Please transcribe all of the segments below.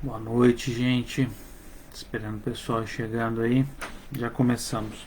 Boa noite, gente. Esperando o pessoal chegando aí. Já começamos.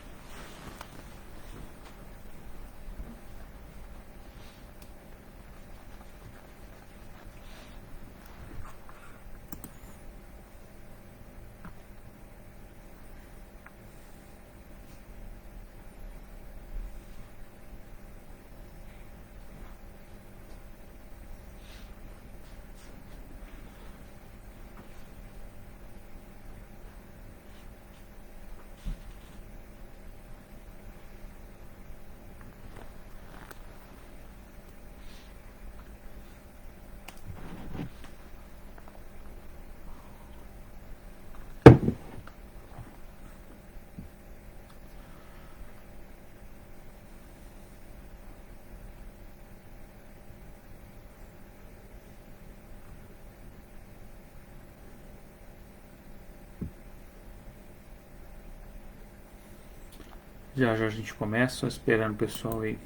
Já já a gente começa, só esperando o pessoal aí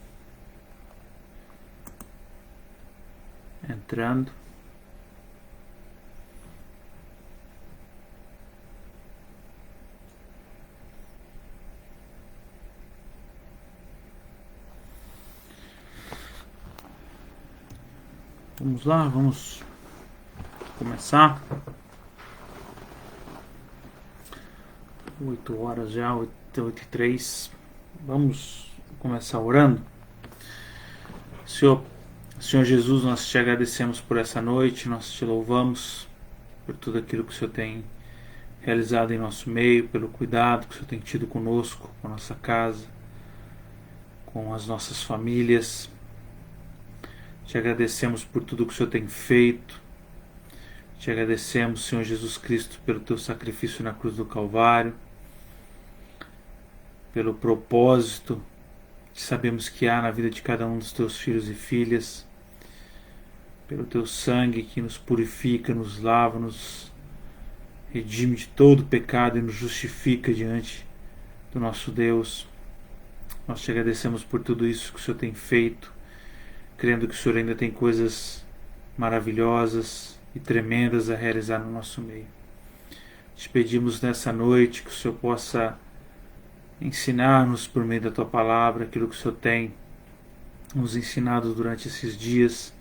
entrando. Vamos lá, vamos começar. 8 horas já, 8h03. Vamos começar orando. Senhor Jesus, nós te agradecemos por essa noite, nós te louvamos por tudo aquilo que o Senhor tem realizado em nosso meio, pelo cuidado que o Senhor tem tido conosco, com a nossa casa, com as nossas famílias. Te agradecemos por tudo que o Senhor tem feito. Te agradecemos, Senhor Jesus Cristo, pelo teu sacrifício na cruz do Calvário, pelo propósito que sabemos que há na vida de cada um dos teus filhos e filhas, pelo teu sangue que nos purifica, nos lava, nos redime de todo pecado e nos justifica diante do nosso Deus. Nós te agradecemos por tudo isso que o Senhor tem feito, crendo que o Senhor ainda tem coisas maravilhosas e tremendas a realizar no nosso meio. Te pedimos nessa noite que o Senhor possa ensinar-nos por meio da tua palavra aquilo que o Senhor tem nos ensinado durante esses dias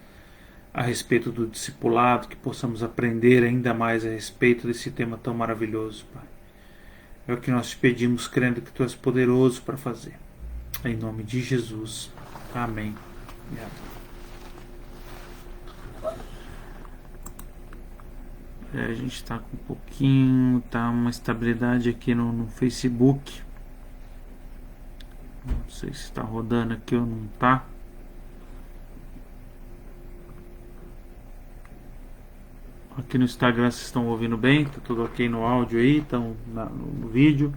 a respeito do discipulado, que possamos aprender ainda mais a respeito desse tema tão maravilhoso, Pai. É o que nós te pedimos, crendo que tu és poderoso para fazer. Em nome de Jesus. Amém. A gente está com um pouquinho, tá uma estabilidade aqui no Facebook. Não sei se está rodando aqui ou não está. Aqui no Instagram vocês estão ouvindo bem? Tá tudo ok no áudio aí? Estão no vídeo?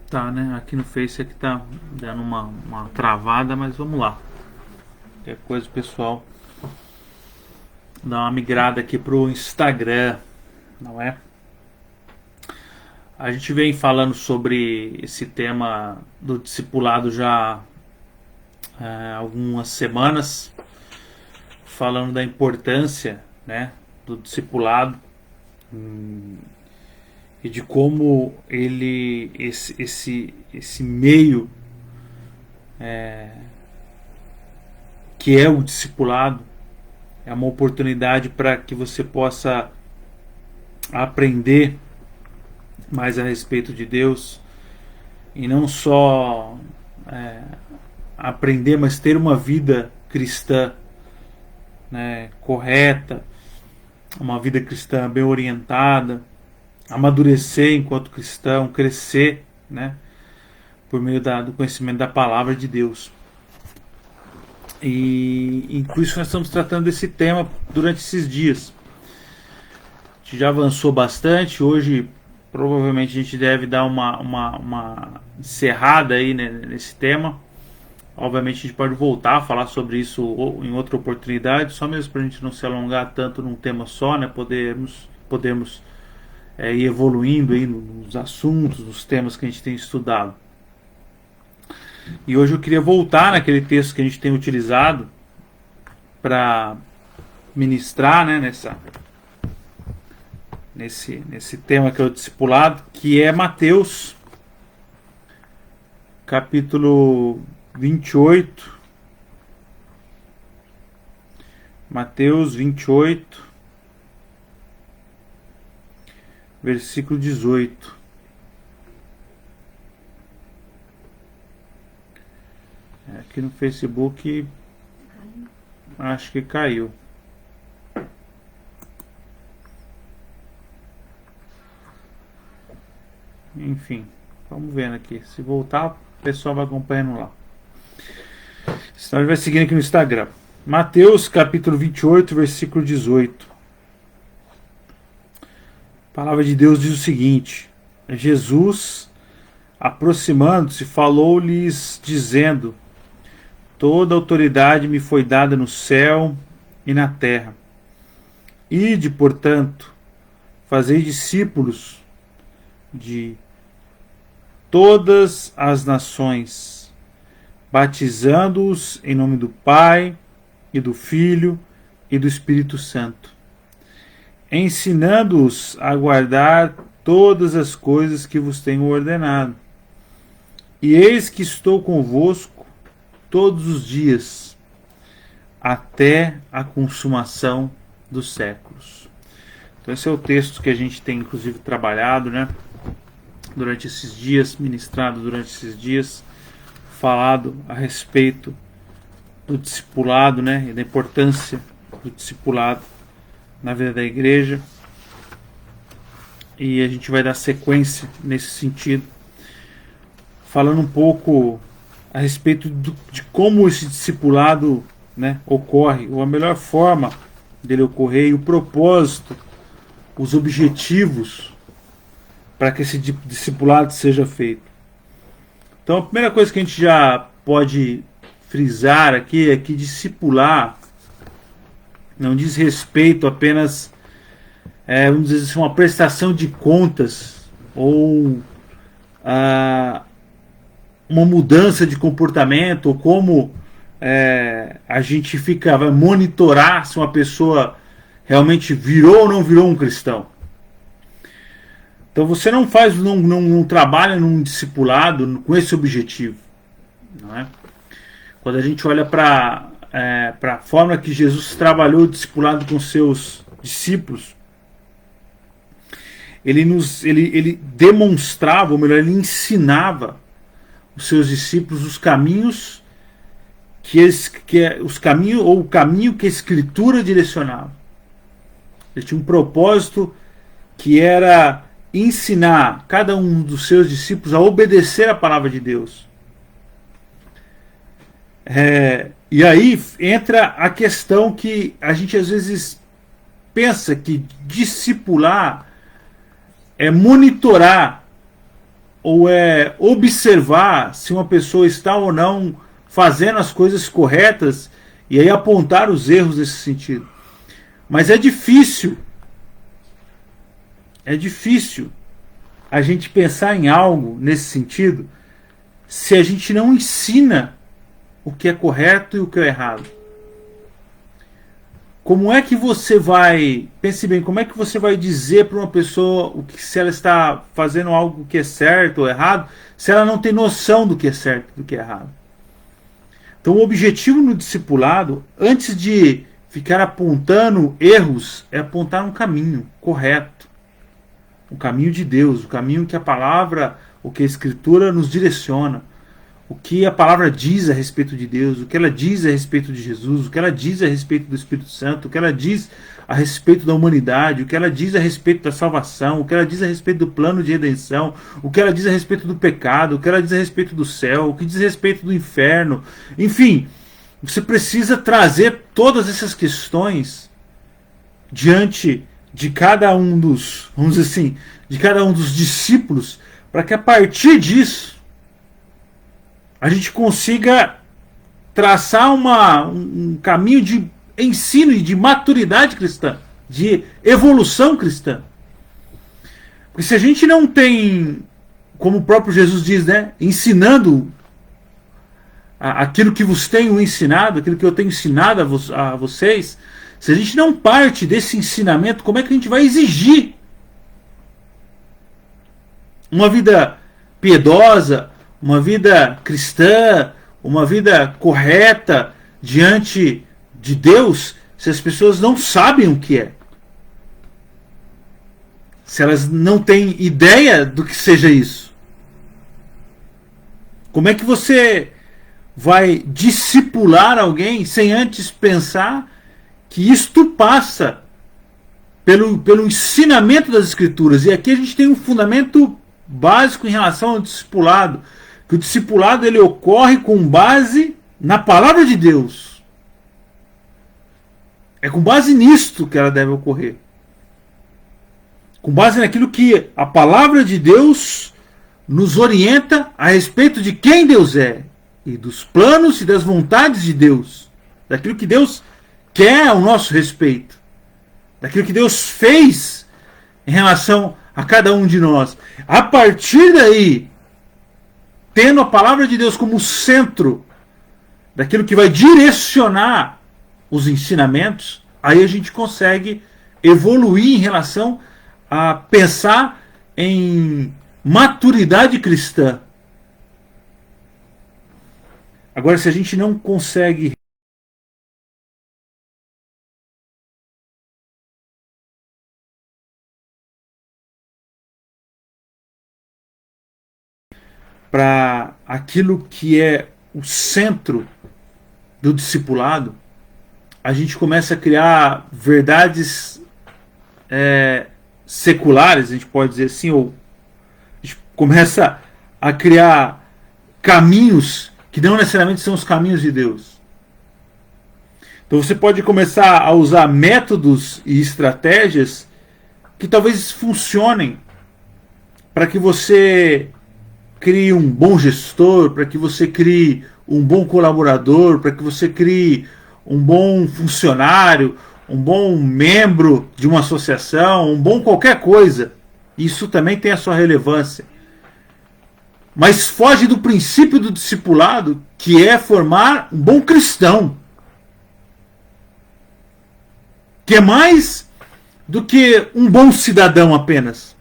Tá, né? Aqui no Face é que tá dando uma travada, mas vamos lá. Qualquer coisa, pessoal, dá uma migrada aqui pro Instagram, não é? A gente vem falando sobre esse tema do discipulado já há algumas semanas, falando da importância, né, do discipulado e de como esse meio que é o discipulado é uma oportunidade para que você possa aprender mais a respeito de Deus e não só aprender, mas ter uma vida cristã, né, correta, uma vida cristã bem orientada, amadurecer enquanto cristão, crescer, né, por meio do conhecimento da palavra de Deus. E por isso nós estamos tratando desse tema durante esses dias. A gente já avançou bastante. Hoje provavelmente a gente deve dar uma encerrada aí, né, nesse tema. Obviamente a gente pode voltar a falar sobre isso em outra oportunidade, só mesmo para a gente não se alongar tanto num tema só, né, podermos ir evoluindo aí nos assuntos, nos temas que a gente tem estudado. E hoje eu queria voltar naquele texto que a gente tem utilizado para ministrar, né, nesse tema que é o discipulado, que é Mateus, capítulo 28. Mateus 28, versículo 18. Aqui no Facebook acho que caiu. Enfim, vamos vendo aqui. Se voltar, o pessoal vai acompanhando lá. Senão ele vai seguindo aqui no Instagram. Mateus capítulo 28, versículo 18. A palavra de Deus diz o seguinte: Jesus, aproximando-se, falou-lhes dizendo: toda autoridade me foi dada no céu e na terra. Ide, portanto, fazei discípulos de todas as nações, batizando-os em nome do Pai, e do Filho e do Espírito Santo, ensinando-os a guardar todas as coisas que vos tenho ordenado. E eis que estou convosco todos os dias, até a consumação dos séculos. Então esse é o texto que a gente tem inclusive trabalhado, né, durante esses dias, ministrado durante esses dias, falado a respeito do discipulado, né, e da importância do discipulado na vida da igreja. E a gente vai dar sequência nesse sentido, falando um pouco a respeito de como esse discipulado, né, ocorre, ou a melhor forma dele ocorrer, e o propósito, os objetivos para que esse discipulado seja feito. Então a primeira coisa que a gente já pode frisar aqui é que discipular não diz respeito apenas, vamos dizer assim, uma prestação de contas ou uma mudança de comportamento, ou como a gente vai monitorar se uma pessoa realmente virou ou não virou um cristão. Então você não trabalha num discipulado com esse objetivo, não é? Quando a gente olha para a forma que Jesus trabalhou o discipulado com seus discípulos, ele demonstrava, ou melhor, ele ensinava os seus discípulos os caminhos o caminho que a Escritura direcionava. Ele tinha um propósito que era ensinar cada um dos seus discípulos a obedecer a palavra de Deus. E aí entra a questão que a gente às vezes pensa que discipular é monitorar ou é observar se uma pessoa está ou não fazendo as coisas corretas e aí apontar os erros nesse sentido. Mas é difícil a gente pensar em algo nesse sentido se a gente não ensina o que é correto e o que é errado. Como é que você vai, pense bem, como é que você vai dizer para uma pessoa se ela está fazendo algo que é certo ou errado, se ela não tem noção do que é certo e do que é errado? Então o objetivo no discipulado, antes de ficar apontando erros, é apontar um caminho correto. O caminho de Deus, o caminho que a palavra, o que a Escritura nos direciona. O que a palavra diz a respeito de Deus, o que ela diz a respeito de Jesus, o que ela diz a respeito do Espírito Santo, o que ela diz a respeito da humanidade, o que ela diz a respeito da salvação, o que ela diz a respeito do plano de redenção, o que ela diz a respeito do pecado, o que ela diz a respeito do céu, o que diz a respeito do inferno. Enfim, você precisa trazer todas essas questões diante de cada um dos, vamos dizer assim, de cada um dos discípulos, para que a partir disso a gente consiga traçar um caminho de ensino e de maturidade cristã, de evolução cristã. Porque se a gente não tem, como o próprio Jesus diz, né, ensinando aquilo que vos tenho ensinado, aquilo que eu tenho ensinado a vocês, se a gente não parte desse ensinamento, como é que a gente vai exigir uma vida piedosa, uma vida cristã, uma vida correta diante de Deus, se as pessoas não sabem o que é? Se elas não têm ideia do que seja isso? Como é que você vai discipular alguém sem antes pensar que isto passa pelo ensinamento das Escrituras? E aqui a gente tem um fundamento básico em relação ao discipulado, que o discipulado ele ocorre com base na palavra de Deus. É com base nisto que ela deve ocorrer. Com base naquilo que a palavra de Deus nos orienta a respeito de quem Deus é, e dos planos e das vontades de Deus, daquilo que Deus quer ao nosso respeito, daquilo que Deus fez em relação a cada um de nós. A partir daí, tendo a palavra de Deus como centro daquilo que vai direcionar os ensinamentos, aí a gente consegue evoluir em relação a pensar em maturidade cristã. Agora, se a gente não consegue para aquilo que é o centro do discipulado, a gente começa a criar verdades seculares, a gente pode dizer assim, ou a gente começa a criar caminhos que não necessariamente são os caminhos de Deus. Então você pode começar a usar métodos e estratégias que talvez funcionem para que você crie um bom gestor, para que você crie um bom colaborador, para que você crie um bom funcionário, um bom membro de uma associação, um bom qualquer coisa. Isso também tem a sua relevância. Mas foge do princípio do discipulado, que é formar um bom cristão. Que é mais do que um bom cidadão apenas.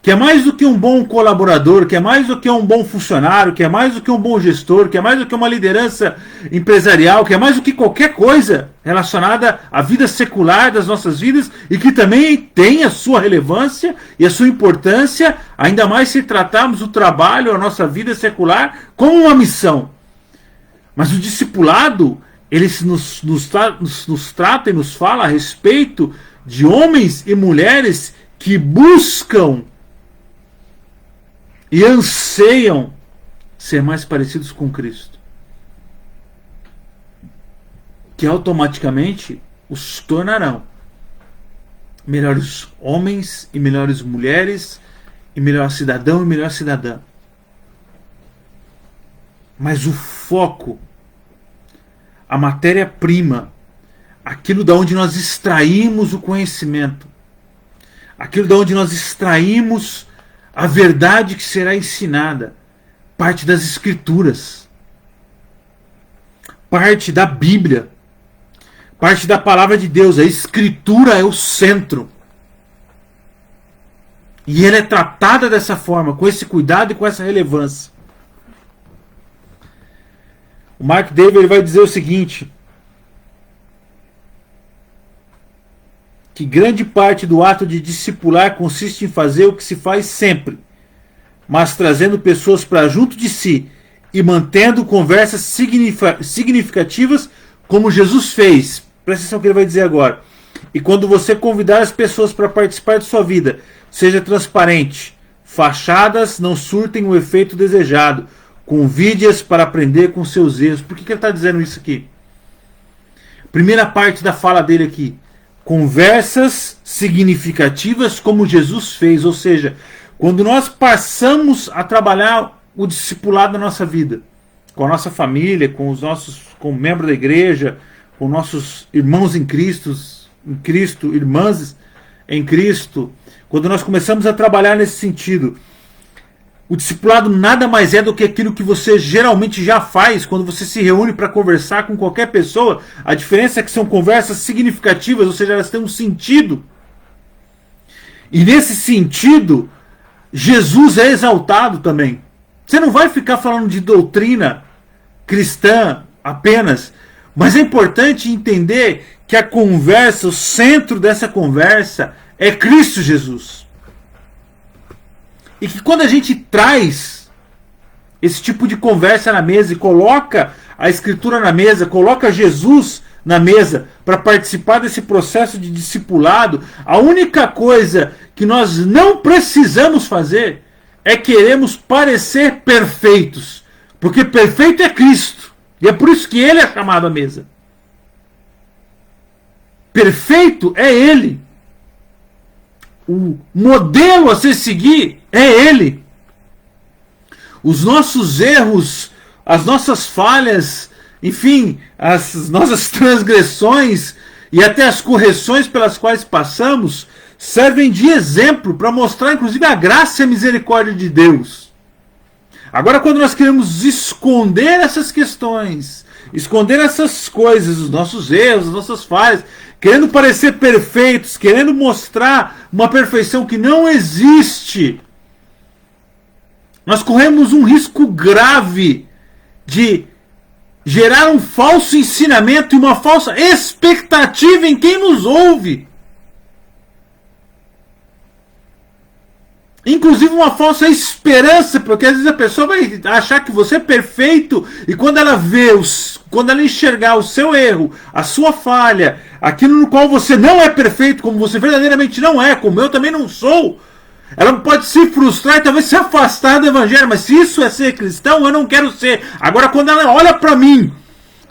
Que é mais do que um bom colaborador, que é mais do que um bom funcionário, que é mais do que um bom gestor, que é mais do que uma liderança empresarial, que é mais do que qualquer coisa relacionada à vida secular das nossas vidas e que também tem a sua relevância e a sua importância, ainda mais se tratarmos o trabalho, a nossa vida secular, como uma missão. Mas o discipulado, ele nos trata e nos fala a respeito de homens e mulheres que buscam e anseiam ser mais parecidos com Cristo, que automaticamente os tornarão melhores homens e melhores mulheres, e melhor cidadão e melhor cidadã. Mas o foco, a matéria-prima, aquilo da onde nós extraímos o conhecimento, aquilo da onde nós extraímos a verdade que será ensinada, parte das Escrituras, parte da Bíblia, parte da palavra de Deus. A Escritura é o centro. E ela é tratada dessa forma, com esse cuidado e com essa relevância. O Mark Dever ele vai dizer o seguinte: que grande parte do ato de discipular consiste em fazer o que se faz sempre, mas trazendo pessoas para junto de si e mantendo conversas significativas, como Jesus fez. Presta atenção no que ele vai dizer agora. E quando você convidar as pessoas para participar de sua vida, seja transparente. Fachadas não surtem o efeito desejado. Convide-as para aprender com seus erros. Por que ele está dizendo isso aqui? Primeira parte da fala dele aqui. Conversas significativas como Jesus fez. Ou seja, quando nós passamos a trabalhar o discipulado da nossa vida, com a nossa família, com o membro da igreja, com nossos irmãos em Cristo, irmãs em Cristo, quando nós começamos a trabalhar nesse sentido, o discipulado nada mais é do que aquilo que você geralmente já faz quando você se reúne para conversar com qualquer pessoa. A diferença é que são conversas significativas, ou seja, elas têm um sentido. E nesse sentido, Jesus é exaltado também. Você não vai ficar falando de doutrina cristã apenas, mas é importante entender que a conversa, o centro dessa conversa é Cristo Jesus. E que quando a gente traz esse tipo de conversa na mesa e coloca a Escritura na mesa, coloca Jesus na mesa para participar desse processo de discipulado, a única coisa que nós não precisamos fazer é queremos parecer perfeitos. Porque perfeito é Cristo. E é por isso que Ele é chamado à mesa. Perfeito é Ele. O modelo a se seguir é Ele. Os nossos erros, as nossas falhas, enfim, as nossas transgressões e até as correções pelas quais passamos servem de exemplo para mostrar inclusive a graça e a misericórdia de Deus. Agora, quando nós queremos esconder essas questões, esconder essas coisas, os nossos erros, as nossas falhas, querendo parecer perfeitos, querendo mostrar uma perfeição que não existe, nós corremos um risco grave de gerar um falso ensinamento e uma falsa expectativa em quem nos ouve. Inclusive uma falsa esperança, porque às vezes a pessoa vai achar que você é perfeito e quando ela quando ela enxergar o seu erro, a sua falha, aquilo no qual você não é perfeito, como você verdadeiramente não é, como eu também não sou, ela pode se frustrar e talvez se afastar do evangelho, mas se isso é ser cristão, eu não quero ser. Agora quando ela olha para mim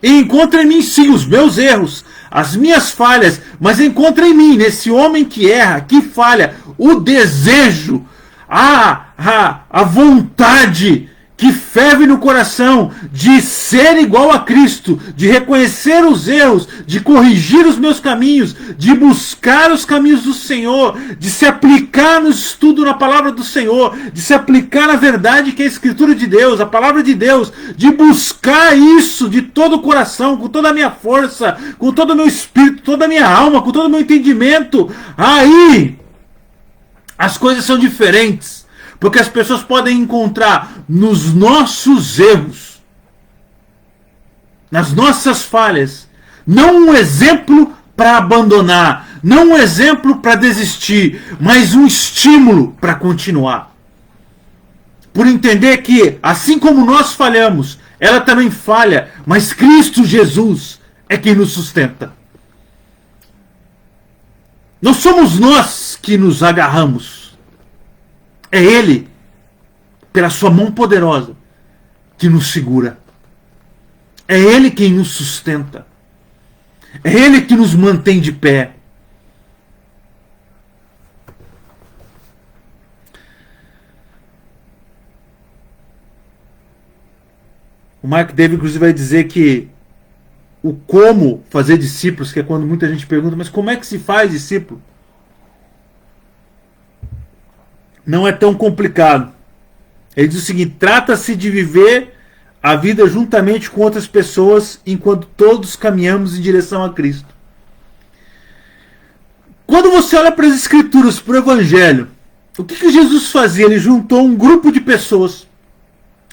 e encontra em mim sim os meus erros, as minhas falhas, mas encontra em mim, nesse homem que erra, que falha, o desejo, a vontade que ferve no coração de ser igual a Cristo, de reconhecer os erros, de corrigir os meus caminhos, de buscar os caminhos do Senhor, de se aplicar no estudo na palavra do Senhor, de se aplicar na verdade que é a Escritura de Deus, a palavra de Deus, de buscar isso de todo o coração, com toda a minha força, com todo o meu espírito, toda a minha alma, com todo o meu entendimento. Aí as coisas são diferentes, porque as pessoas podem encontrar nos nossos erros, nas nossas falhas, não um exemplo para abandonar, não um exemplo para desistir, mas um estímulo para continuar. Por entender que, assim como nós falhamos, ela também falha, mas Cristo Jesus é quem nos sustenta. Não somos nós que nos agarramos. É Ele, pela sua mão poderosa, que nos segura. É Ele quem nos sustenta. É Ele que nos mantém de pé. O Mark David, inclusive, vai dizer que o como fazer discípulos, que é quando muita gente pergunta, mas como é que se faz discípulo? Não é tão complicado. Ele diz o seguinte: trata-se de viver a vida juntamente com outras pessoas enquanto todos caminhamos em direção a Cristo. Quando você olha para as Escrituras, para o Evangelho, o que Jesus fazia? Ele juntou um grupo de pessoas.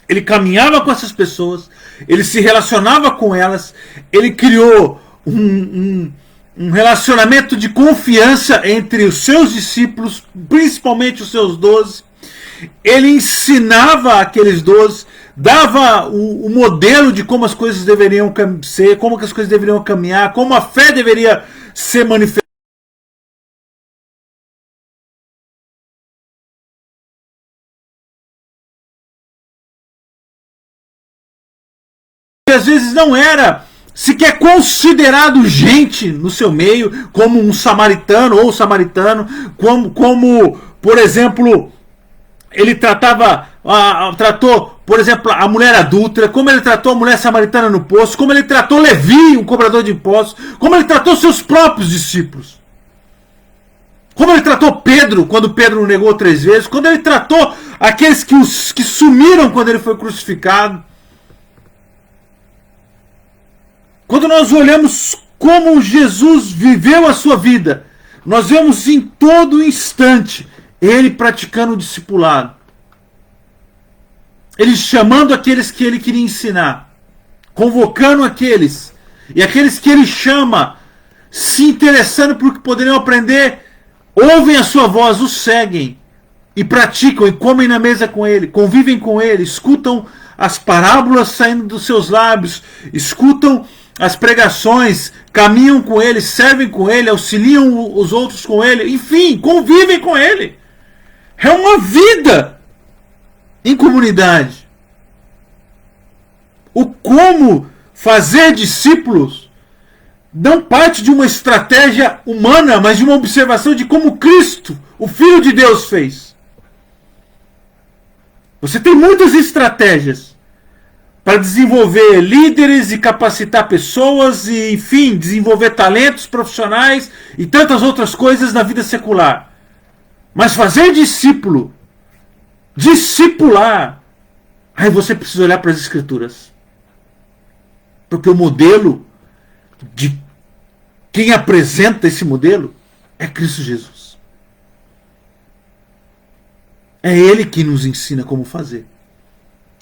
Ele caminhava com essas pessoas, ele se relacionava com elas, ele criou um relacionamento de confiança entre os seus discípulos, principalmente os seus 12. Ele ensinava aqueles 12, dava o modelo de como as coisas deveriam ser, como que as coisas deveriam caminhar, como a fé deveria ser manifestada. Às vezes não era sequer considerado gente no seu meio, como um samaritano ou samaritano, como por exemplo, ele tratou, por exemplo, a mulher adúltera, como ele tratou a mulher samaritana no poço, como ele tratou Levi, um cobrador de impostos, como ele tratou seus próprios discípulos. Como ele tratou Pedro quando Pedro o negou 3 vezes. Quando ele tratou aqueles que sumiram quando ele foi crucificado. Quando nós olhamos como Jesus viveu a sua vida, nós vemos em todo instante ele praticando o discipulado. Ele chamando aqueles que ele queria ensinar. Convocando aqueles. E aqueles que ele chama, se interessando por que poderiam aprender, ouvem a sua voz, o seguem. E praticam e comem na mesa com ele, convivem com ele, escutam as parábolas saindo dos seus lábios, escutam as pregações, caminham com ele, servem com ele, auxiliam os outros com ele, enfim, convivem com ele. É uma vida em comunidade. O como fazer discípulos não parte de uma estratégia humana, mas de uma observação de como Cristo, o Filho de Deus, fez. Você tem muitas estratégias para desenvolver líderes e capacitar pessoas e, enfim, desenvolver talentos profissionais e tantas outras coisas na vida secular. Mas fazer discípulo, discipular, aí você precisa olhar para as Escrituras. Porque o modelo de quem apresenta esse modelo é Cristo Jesus. É Ele que nos ensina como fazer.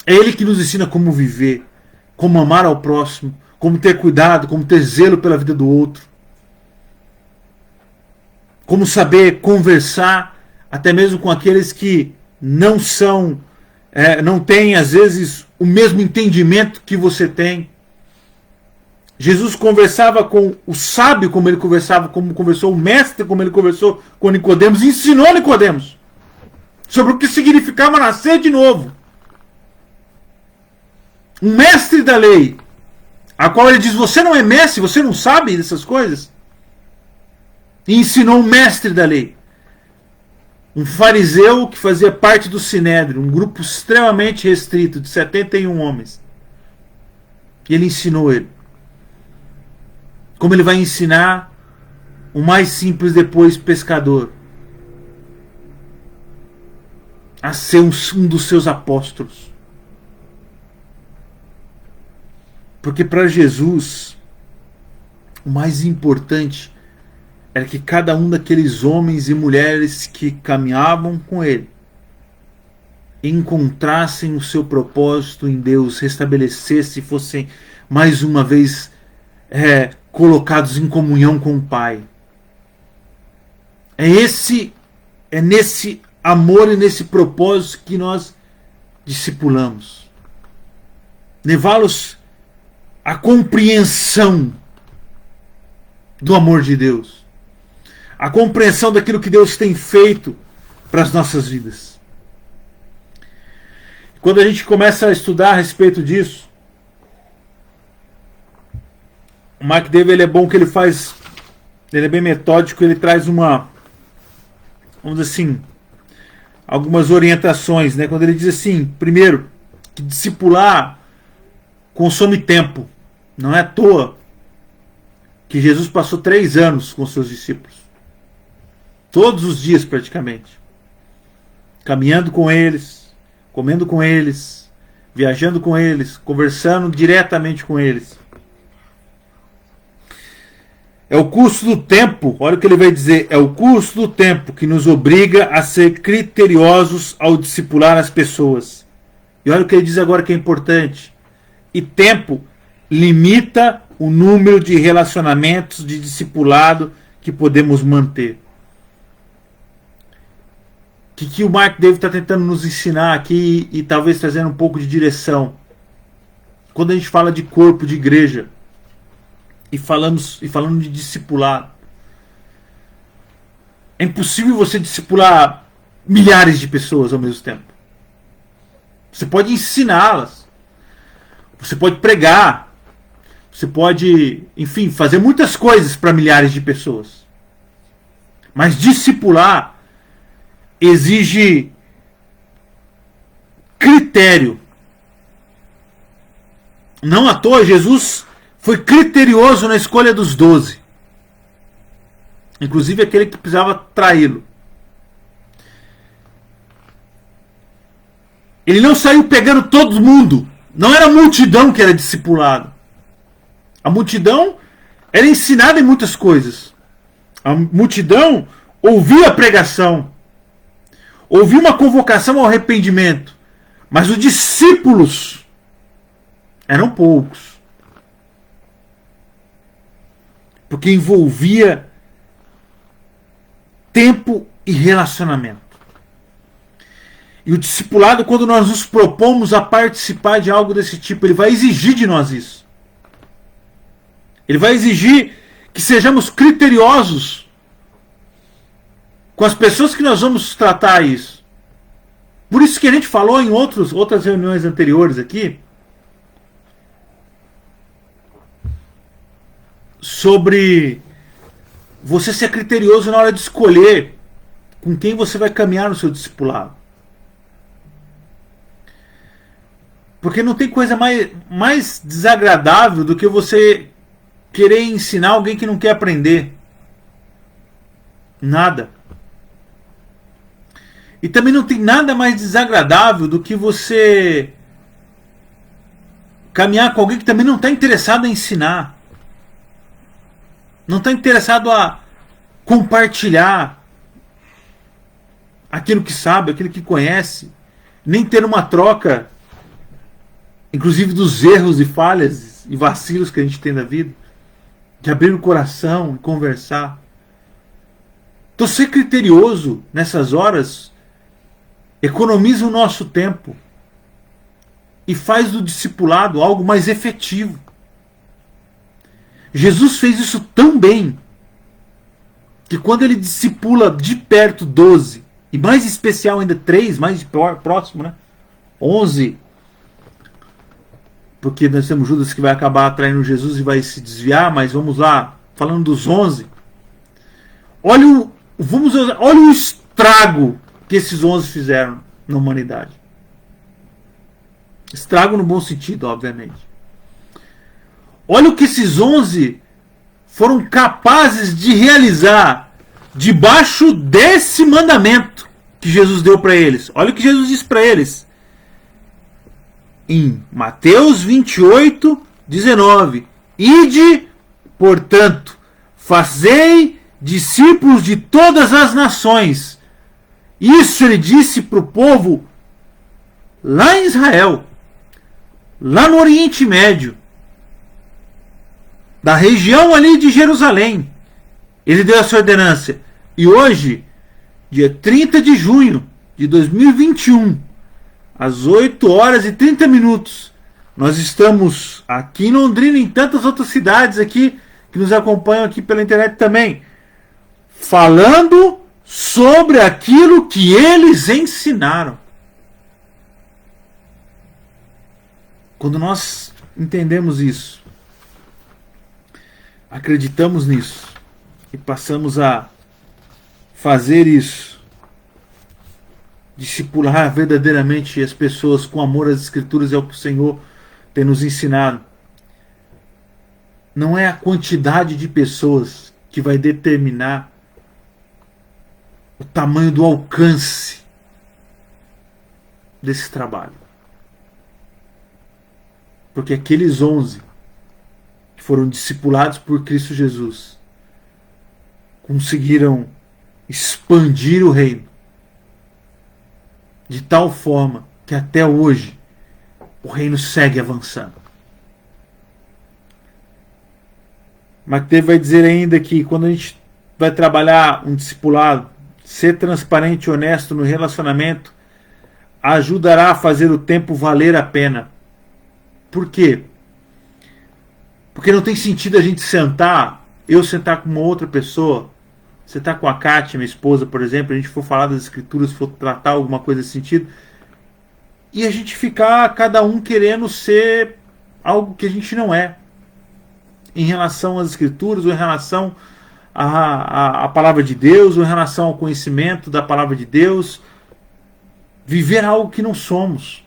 É Ele que nos ensina como viver, como amar ao próximo, como ter cuidado, como ter zelo pela vida do outro. Como saber conversar até mesmo com aqueles que não são, não têm às vezes o mesmo entendimento que você tem. Jesus conversava com o sábio como ele conversava, como conversou o mestre, como ele conversou com Nicodemos, e ensinou Nicodemos sobre o que significava nascer de novo. Um mestre da lei, a qual ele diz, você não é mestre, você não sabe dessas coisas? E ensinou um mestre da lei. Um fariseu que fazia parte do Sinédrio, um grupo extremamente restrito, de 71 homens. E ele ensinou ele. Como ele vai ensinar o mais simples depois pescador a ser um dos seus apóstolos. Porque para Jesus o mais importante era que cada um daqueles homens e mulheres que caminhavam com ele encontrassem o seu propósito em Deus, restabelecessem, fossem mais uma vez colocados em comunhão com o Pai. É nesse amor e nesse propósito que nós discipulamos. Levá-los à compreensão do amor de Deus. A compreensão daquilo que Deus tem feito para as nossas vidas. Quando a gente começa a estudar a respeito disso, o Mark Dever, ele é bom que ele é bem metódico, ele traz vamos dizer assim, algumas orientações, né? Quando ele diz assim, primeiro, que discipular consome tempo. Não é à toa que Jesus passou 3 anos com seus discípulos. Todos os dias praticamente. Caminhando com eles, comendo com eles, viajando com eles, conversando diretamente com eles. É o custo do tempo, olha o que ele vai dizer, é o custo do tempo que nos obriga a ser criteriosos ao discipular as pessoas. E olha o que ele diz agora que é importante. E tempo limita o número de relacionamentos de discipulado que podemos manter. O que o Mark David está tentando nos ensinar aqui e talvez trazendo um pouco de direção? Quando a gente fala de corpo, de igreja, e falando de discipular, é impossível você discipular milhares de pessoas ao mesmo tempo. Você pode ensiná-las, você pode pregar, você pode, enfim, fazer muitas coisas para milhares de pessoas. Mas discipular exige critério. Não à toa Jesus foi criterioso na escolha dos 12. inclusive aquele que precisava traí-lo. Ele não saiu pegando todo mundo. Não era a multidão que era discipulado. A multidão era ensinada em muitas coisas. A multidão ouvia a pregação, ouvia uma convocação ao arrependimento, mas os discípulos eram poucos, porque envolvia tempo e relacionamento. E o discipulado, quando nós nos propomos a participar de algo desse tipo, ele vai exigir de nós isso. Ele vai exigir que sejamos criteriosos com as pessoas que nós vamos tratar isso. Por isso que a gente falou em outras reuniões anteriores aqui sobre você ser criterioso na hora de escolher com quem você vai caminhar no seu discipulado. Porque não tem coisa mais desagradável do que você querer ensinar alguém que não quer aprender. Nada. E também não tem nada mais desagradável do que você caminhar com alguém que também não está interessado em ensinar. Não está interessado a compartilhar aquilo que sabe, aquilo que conhece. Nem ter uma troca, inclusive dos erros e falhas e vacilos que a gente tem na vida. De abrir o coração e conversar. Então, ser criterioso nessas horas economiza o nosso tempo e faz do discipulado algo mais efetivo. Jesus fez isso tão bem que quando ele discipula de perto 12, e mais especial ainda 3, mais próximo, né? 11, porque nós temos Judas que vai acabar atraindo Jesus e vai se desviar, mas vamos lá, falando dos 11. Olha o estrago que esses 11 fizeram na humanidade. Estrago no bom sentido, obviamente. Olha o que esses 11 foram capazes de realizar debaixo desse mandamento que Jesus deu para eles. Olha o que Jesus disse para eles. Em Mateus 28, 19. Ide, portanto, fazei discípulos de todas as nações. Isso ele disse para o povo lá em Israel, lá no Oriente Médio, da região ali de Jerusalém. Ele deu essa ordenança. E hoje, dia 30 de junho de 2021, às 8 horas e 30 minutos, nós estamos aqui em Londrina e em tantas outras cidades aqui que nos acompanham aqui pela internet também, falando sobre aquilo que eles ensinaram. Quando nós entendemos isso, acreditamos nisso e passamos a fazer isso, discipular verdadeiramente as pessoas com amor às Escrituras e ao que o Senhor tem nos ensinado, não é a quantidade de pessoas que vai determinar o tamanho do alcance desse trabalho. Porque aqueles 11 que foram discipulados por Cristo Jesus conseguiram expandir o reino de tal forma que até hoje o reino segue avançando. Mateus vai dizer ainda que quando a gente vai trabalhar um discipulado, ser transparente e honesto no relacionamento ajudará a fazer o tempo valer a pena. Por quê? Porque não tem sentido a gente sentar, eu sentar com uma outra pessoa, sentar com a Kátia, minha esposa, por exemplo, a gente for falar das Escrituras, for tratar alguma coisa nesse sentido, e a gente ficar cada um querendo ser algo que a gente não é, em relação às Escrituras, ou em relação à palavra de Deus, ou em relação ao conhecimento da palavra de Deus, viver algo que não somos.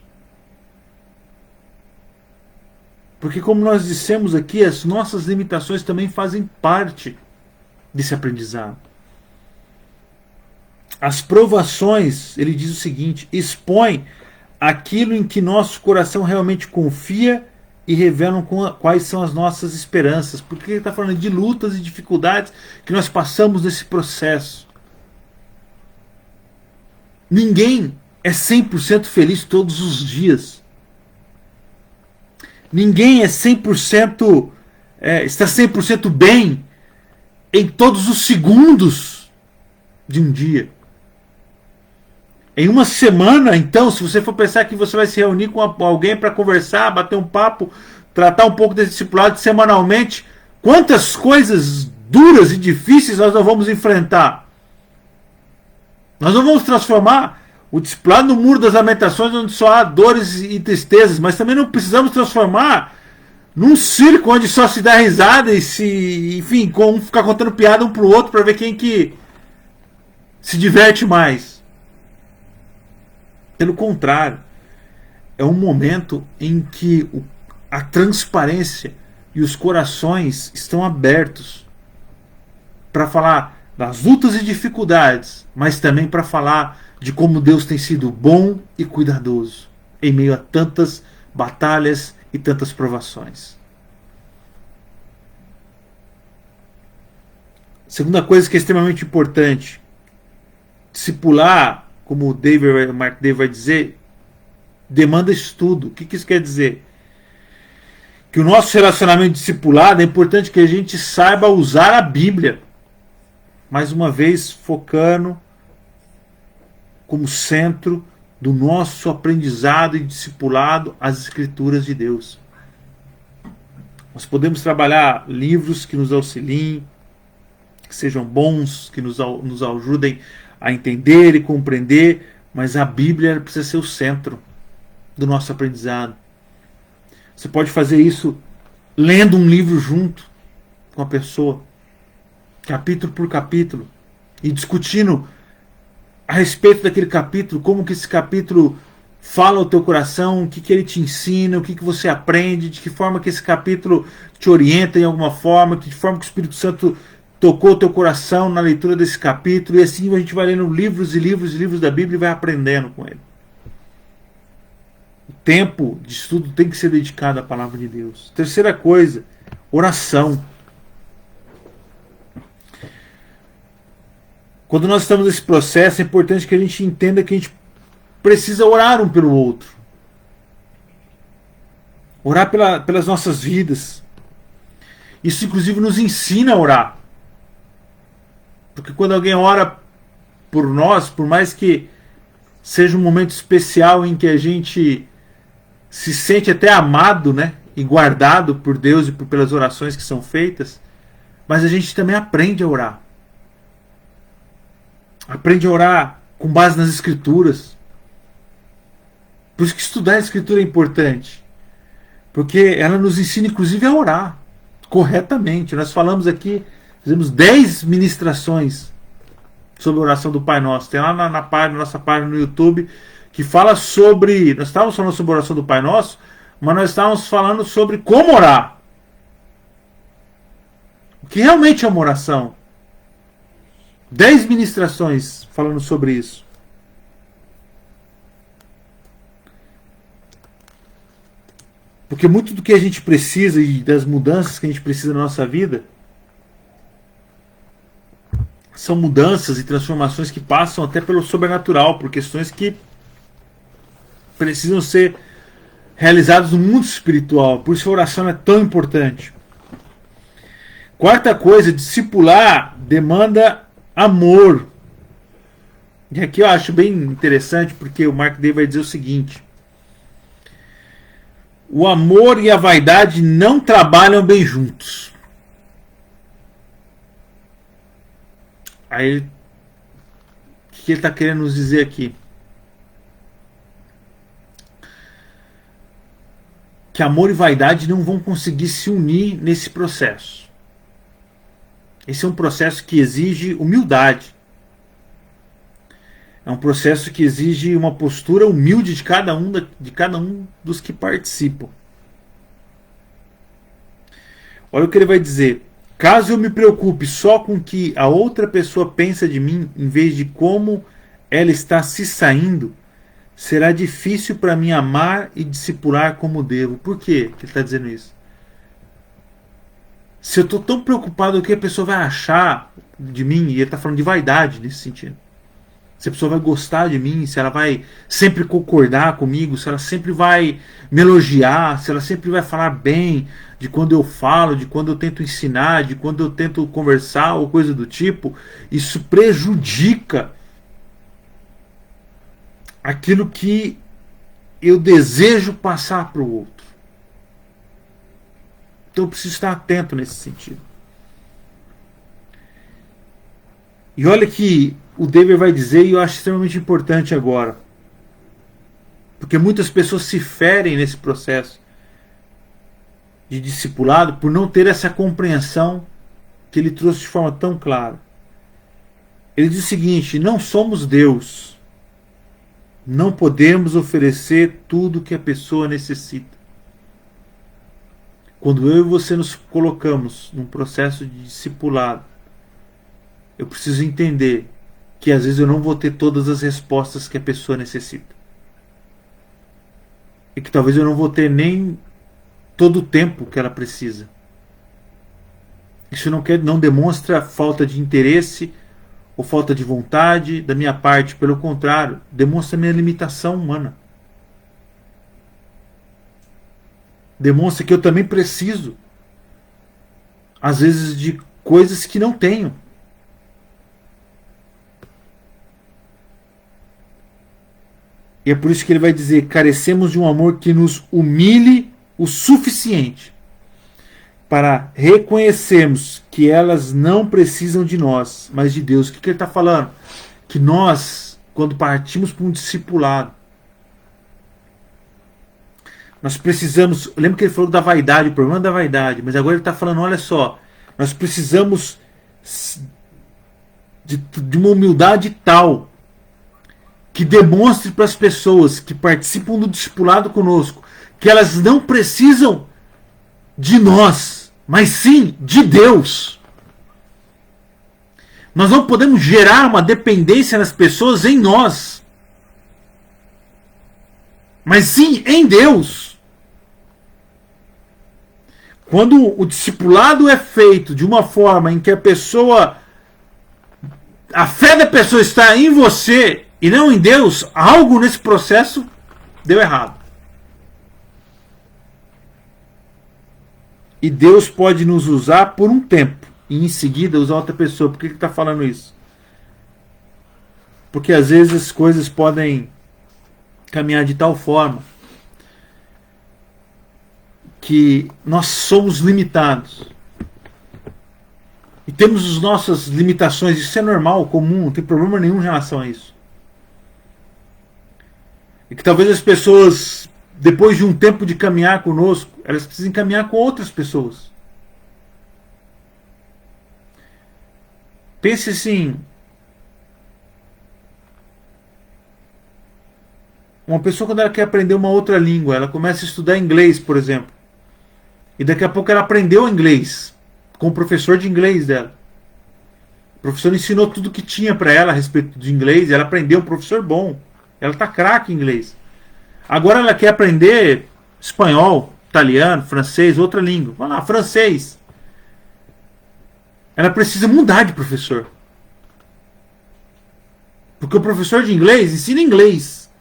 Porque, como nós dissemos aqui, as nossas limitações também fazem parte desse aprendizado. As provações, ele diz o seguinte, expõe aquilo em que nosso coração realmente confia e revelam quais são as nossas esperanças. Porque ele está falando de lutas e dificuldades que nós passamos nesse processo. Ninguém é 100% feliz todos os dias. Ninguém é 100%, está 100% bem em todos os segundos de um dia. Em uma semana, então, se você for pensar que você vai se reunir com alguém para conversar, bater um papo, tratar um pouco desse discipulado semanalmente, quantas coisas duras e difíceis nós não vamos enfrentar? Nós não vamos transformar o discipulado no muro das lamentações, onde só há dores e tristezas, mas também não precisamos transformar num circo onde só se dá risada e enfim, ficar contando piada um pro outro para ver quem que se diverte mais. Pelo contrário, é um momento em que a transparência e os corações estão abertos para falar das lutas e dificuldades, mas também para falar de como Deus tem sido bom e cuidadoso em meio a tantas batalhas e tantas provações. Segunda coisa que é extremamente importante, discipular, como o Mark David vai dizer, demanda estudo. O que isso quer dizer? Que o nosso relacionamento discipulado é importante que a gente saiba usar a Bíblia. Mais uma vez, focando como centro do nosso aprendizado e discipulado as Escrituras de Deus. Nós podemos trabalhar livros que nos auxiliem, que sejam bons, que nos ajudem a entender e compreender, mas a Bíblia precisa ser o centro do nosso aprendizado. Você pode fazer isso lendo um livro junto com a pessoa, capítulo por capítulo, e discutindo a respeito daquele capítulo, como que esse capítulo fala ao teu coração, o que ele te ensina, o que você aprende, de que forma que esse capítulo te orienta em alguma forma, de que forma que o Espírito Santo tocou o teu coração na leitura desse capítulo, e assim a gente vai lendo livros e livros e livros da Bíblia e vai aprendendo com ele. O tempo de estudo tem que ser dedicado à palavra de Deus. Terceira coisa, oração. Quando nós estamos nesse processo, é importante que a gente entenda que a gente precisa orar um pelo outro. Orar pelas nossas vidas. Isso inclusive nos ensina a orar. Porque quando alguém ora por nós, por mais que seja um momento especial em que a gente se sente até amado, né, e guardado por Deus e pelas orações que são feitas, mas a gente também aprende a orar. Aprende a orar com base nas Escrituras. Por isso que estudar a Escritura é importante. Porque ela nos ensina inclusive a orar corretamente. Nós falamos aqui, fizemos 10 ministrações sobre a oração do Pai Nosso. Tem lá na nossa página no YouTube que fala sobre... Nós estávamos falando sobre a oração do Pai Nosso, mas nós estávamos falando sobre como orar. O que realmente é uma oração. 10 ministrações falando sobre isso. Porque muito do que a gente precisa e das mudanças que a gente precisa na nossa vida são mudanças e transformações que passam até pelo sobrenatural, por questões que precisam ser realizadas no mundo espiritual. Por isso a oração é tão importante. Quarta coisa, discipular demanda amor. E aqui eu acho bem interessante, porque o Mark David vai dizer o seguinte: o amor e a vaidade não trabalham bem juntos. Aí, o que ele está querendo nos dizer aqui? Que amor e vaidade não vão conseguir se unir nesse processo. Esse é um processo que exige humildade. É um processo que exige uma postura humilde de cada um dos que participam. Olha o que ele vai dizer. Caso eu me preocupe só com o que a outra pessoa pensa de mim, em vez de como ela está se saindo, será difícil para mim amar e discipular como devo. Por quê que ele está dizendo isso? Se eu estou tão preocupado com o que a pessoa vai achar de mim, e ele está falando de vaidade nesse sentido. Se a pessoa vai gostar de mim, se ela vai sempre concordar comigo, se ela sempre vai me elogiar, se ela sempre vai falar bem de quando eu falo, de quando eu tento ensinar, de quando eu tento conversar ou coisa do tipo, isso prejudica aquilo que eu desejo passar para o outro. Então eu preciso estar atento nesse sentido. E olha que o Dever vai dizer, e eu acho extremamente importante agora, porque muitas pessoas se ferem nesse processo de discipulado por não ter essa compreensão que ele trouxe de forma tão clara. Ele diz o seguinte: não somos Deus, não podemos oferecer tudo o que a pessoa necessita. Quando eu e você nos colocamos num processo de discipulado, eu preciso entender que às vezes eu não vou ter todas as respostas que a pessoa necessita. E que talvez eu não vou ter nem todo o tempo que ela precisa. Isso não demonstra falta de interesse ou falta de vontade da minha parte. Pelo contrário, demonstra minha limitação humana. Demonstra que eu também preciso, às vezes, de coisas que não tenho. E é por isso que ele vai dizer: carecemos de um amor que nos humilhe o suficiente para reconhecermos que elas não precisam de nós, mas de Deus. O que ele está falando? Que nós, quando partimos para um discipulado, nós precisamos... Lembra que ele falou da vaidade, o problema da vaidade, mas agora ele está falando, olha só, nós precisamos de uma humildade tal que demonstre para as pessoas que participam do discipulado conosco que elas não precisam de nós, mas sim de Deus. Nós não podemos gerar uma dependência nas pessoas em nós, mas sim em Deus. Quando o discipulado é feito de uma forma em que a fé da pessoa está em você e não em Deus, algo nesse processo deu errado. E Deus pode nos usar por um tempo e em seguida usar outra pessoa. Por que ele está falando isso? Porque às vezes as coisas podem caminhar de tal forma que nós somos limitados. E temos as nossas limitações. Isso é normal, comum, não tem problema nenhum em relação a isso. E que talvez as pessoas, depois de um tempo de caminhar conosco, elas precisem caminhar com outras pessoas. Pense assim: uma pessoa, quando ela quer aprender uma outra língua, ela começa a estudar inglês, por exemplo, e daqui a pouco ela aprendeu inglês com o professor de inglês dela. O professor ensinou tudo que tinha para ela a respeito de inglês, e ela aprendeu, um professor bom. Ela está craque em inglês. Agora ela quer aprender espanhol, italiano, francês, outra língua. Vai lá, francês. Ela precisa mudar de professor. Porque o professor de inglês ensina inglês.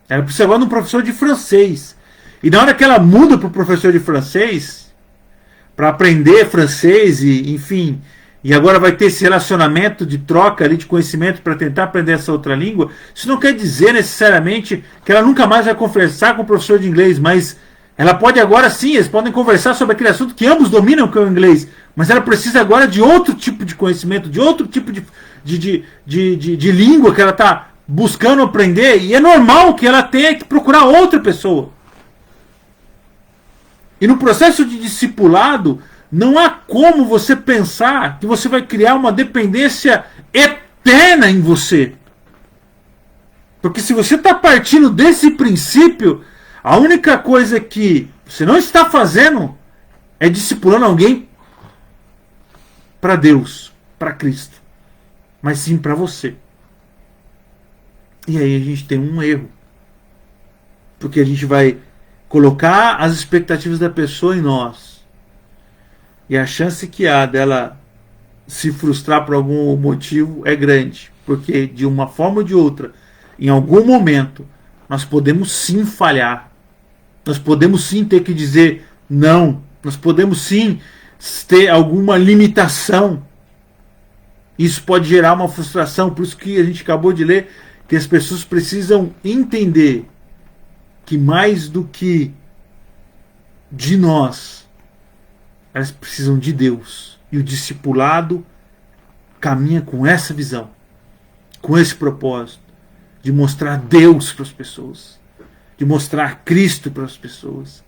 Ela precisa agora de um professor de francês. E na hora que ela muda para o professor de francês, para aprender francês e, enfim, e agora vai ter esse relacionamento de troca ali de conhecimento para tentar aprender essa outra língua, isso não quer dizer necessariamente que ela nunca mais vai conversar com o professor de inglês, mas ela pode agora sim, eles podem conversar sobre aquele assunto que ambos dominam, que é o inglês, mas ela precisa agora de outro tipo de conhecimento, de outro tipo de língua que ela está buscando aprender, e é normal que ela tenha que procurar outra pessoa. E no processo de discipulado, não há como você pensar que você vai criar uma dependência eterna em você. Porque se você está partindo desse princípio, a única coisa que você não está fazendo é discipulando alguém para Deus, para Cristo, mas sim para você. E aí a gente tem um erro, porque a gente vai colocar as expectativas da pessoa em nós, e a chance que há dela se frustrar por algum motivo é grande, porque de uma forma ou de outra, em algum momento, nós podemos sim falhar, nós podemos sim ter que dizer não, nós podemos sim ter alguma limitação. Isso pode gerar uma frustração, por isso que a gente acabou de ler que as pessoas precisam entender que mais do que de nós, elas precisam de Deus. E o discipulado caminha com essa visão, com esse propósito, de mostrar Deus para as pessoas, de mostrar Cristo para as pessoas,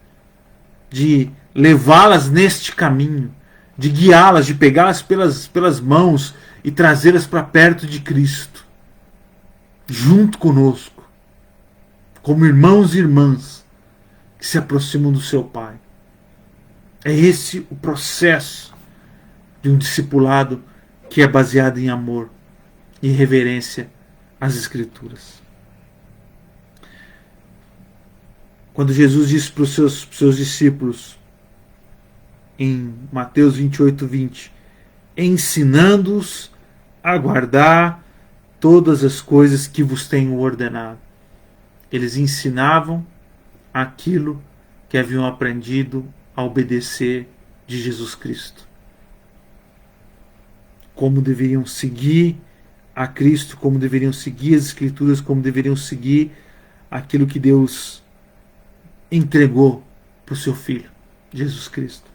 de levá-las neste caminho, de guiá-las, de pegá-las pelas mãos e trazê-las para perto de Cristo, junto conosco, como irmãos e irmãs que se aproximam do seu Pai. É esse o processo de um discipulado que é baseado em amor e reverência às Escrituras. Quando Jesus disse para os seus discípulos, em Mateus 28:20, ensinando-os a guardar todas as coisas que vos tenho ordenado. Eles ensinavam aquilo que haviam aprendido a obedecer de Jesus Cristo. Como deveriam seguir a Cristo, como deveriam seguir as Escrituras, como deveriam seguir aquilo que Deus entregou para o seu Filho, Jesus Cristo.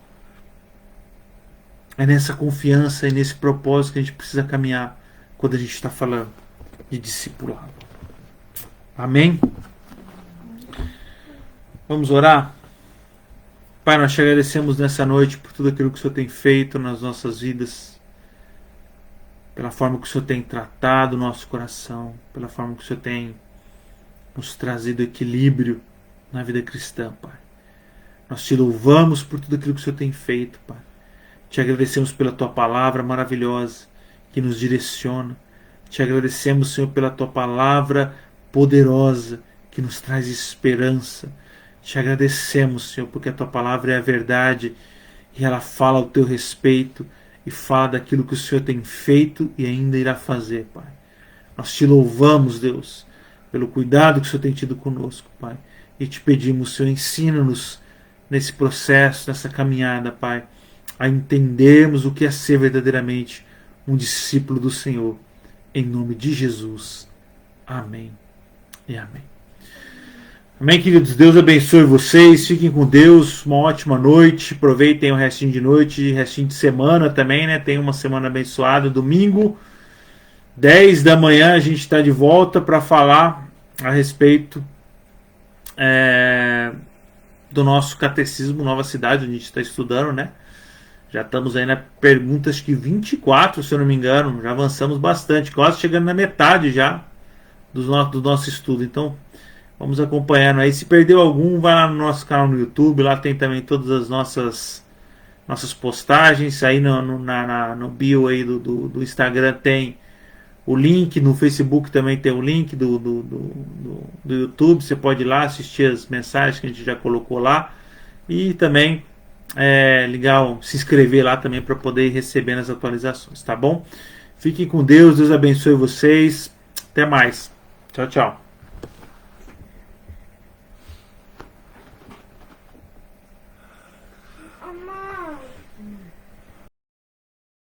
É nessa confiança e nesse propósito que a gente precisa caminhar quando a gente está falando de discipulado. Amém? Vamos orar? Pai, nós te agradecemos nessa noite por tudo aquilo que o Senhor tem feito nas nossas vidas, pela forma que o Senhor tem tratado o nosso coração, pela forma que o Senhor tem nos trazido equilíbrio na vida cristã, Pai. Nós te louvamos por tudo aquilo que o Senhor tem feito, Pai. Te agradecemos pela Tua palavra maravilhosa que nos direciona. Te agradecemos, Senhor, pela Tua palavra poderosa que nos traz esperança. Te agradecemos, Senhor, porque a Tua palavra é a verdade e ela fala ao Teu respeito e fala daquilo que o Senhor tem feito e ainda irá fazer, Pai. Nós te louvamos, Deus, pelo cuidado que o Senhor tem tido conosco, Pai. E te pedimos, Senhor, ensina-nos nesse processo, nessa caminhada, Pai, a entendermos o que é ser verdadeiramente um discípulo do Senhor. Em nome de Jesus. Amém e amém. Amém, queridos? Deus abençoe vocês. Fiquem com Deus. Uma ótima noite. Aproveitem o restinho de noite, restinho de semana também, né? Tem uma semana abençoada. Domingo, 10 da manhã, a gente está de volta para falar a respeito do nosso catecismo Nova Cidade, onde a gente está estudando, né? Já estamos aí na pergunta, acho que 24, se eu não me engano. Já avançamos bastante, quase chegando na metade já do nosso estudo. Então, vamos acompanhando aí. Se perdeu algum, vai lá no nosso canal no YouTube. Lá tem também todas as nossas postagens. Aí no bio aí do Instagram tem o link. No Facebook também tem o link do YouTube. Você pode ir lá assistir as mensagens que a gente já colocou lá. E também legal se inscrever lá também para poder ir recebendo as atualizações, tá bom? Fiquem com Deus, Deus abençoe vocês. Até mais. Tchau, tchau.